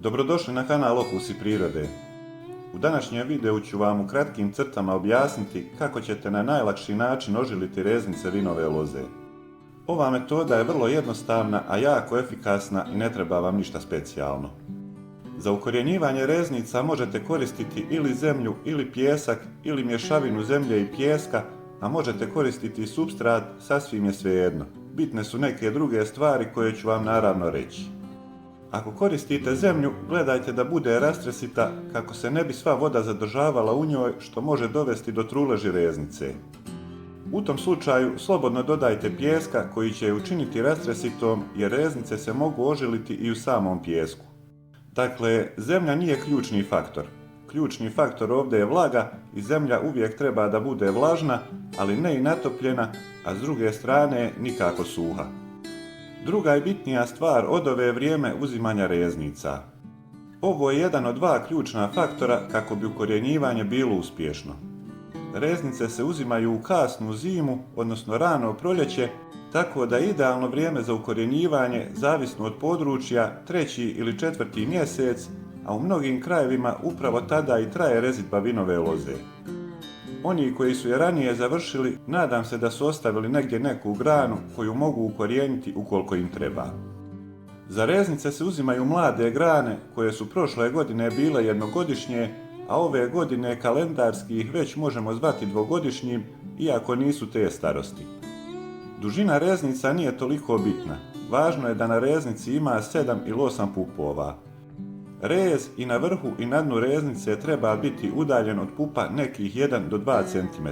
Dobrodošli na kanal Okusi prirode. U današnjem videu ću vam u kratkim crtama objasniti kako ćete na najlakši način ožiliti reznice vinove loze. Ova metoda je vrlo jednostavna, a jako efikasna i ne treba vam ništa specijalno. Za ukorjenjivanje reznica možete koristiti ili zemlju ili pijesak ili mješavinu zemlje i pijeska, a možete koristiti i supstrat, sasvim je svejedno. Bitne su neke druge stvari koje ću vam naravno reći. Ako koristite zemlju, gledajte da bude rastresita kako se ne bi sva voda zadržavala u njoj, što može dovesti do truleži reznice. U tom slučaju slobodno dodajte pijeska koji će je učiniti rastresitom, jer reznice se mogu ožiliti i u samom pijesku. Dakle, zemlja nije ključni faktor. Ključni faktor ovdje je vlaga i zemlja uvijek treba da bude vlažna, ali ne i natopljena, a s druge strane nikako suha. Druga i bitnija stvar od ove je vrijeme uzimanja reznica. Ovo je jedan od dva ključna faktora kako bi ukorjenjivanje bilo uspješno. Reznice se uzimaju u kasnu zimu, odnosno rano proljeće, tako da je idealno vrijeme za ukorjenjivanje zavisno od područja 3. ili 4. mjesec, a u mnogim krajevima upravo tada i traje rezidba vinove loze. Oni koji su je ranije završili, nadam se da su ostavili negdje neku granu koju mogu ukorijeniti ukoliko im treba. Za reznice se uzimaju mlade grane koje su prošle godine bile jednogodišnje, a ove godine kalendarski ih već možemo zvati dvogodišnjim, iako nisu te starosti. Dužina reznica nije toliko bitna, važno je da na reznici ima 7 ili 8 pupova. Rez i na vrhu i na dnu reznice treba biti udaljen od pupa nekih 1 do 2 cm.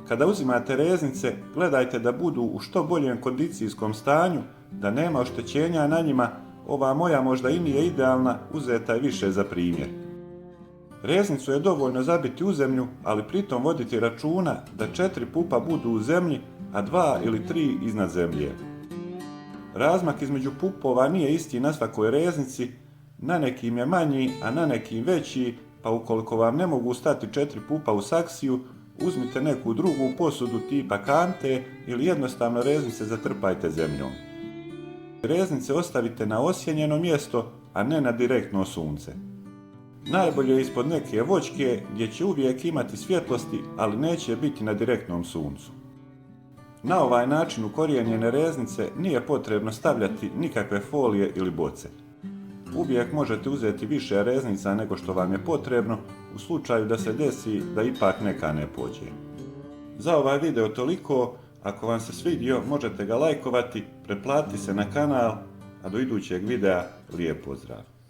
Kada uzimate reznice, gledajte da budu u što boljem kondicijskom stanju, da nema oštećenja na njima. Ova moja možda i nije idealna, uzeta je više za primjer. Reznicu je dovoljno zabiti u zemlju, ali pritom voditi računa da 4 pupa budu u zemlji, a 2 ili 3 iznad zemlje. Razmak između pupova nije isti na svakoj reznici, na nekim je manji, a na nekim veći, pa ukoliko vam ne mogu stati 4 pupa u saksiju, uzmite neku drugu posudu tipa kante ili jednostavno reznice zatrpajte zemljom. Reznice ostavite na osjenjeno mjesto, a ne na direktno sunce. Najbolje je ispod neke voćke gdje će uvijek imati svjetlosti, ali neće biti na direktnom suncu. Na ovaj način ukorijenjene reznice nije potrebno stavljati nikakve folije ili boce. Uvijek možete uzeti više reznica nego što vam je potrebno u slučaju da se desi da ipak neka ne pođe. Za ovaj video toliko. Ako vam se svidio, možete ga lajkovati, pretplatiti se na kanal, a do idućeg videa lijep pozdrav!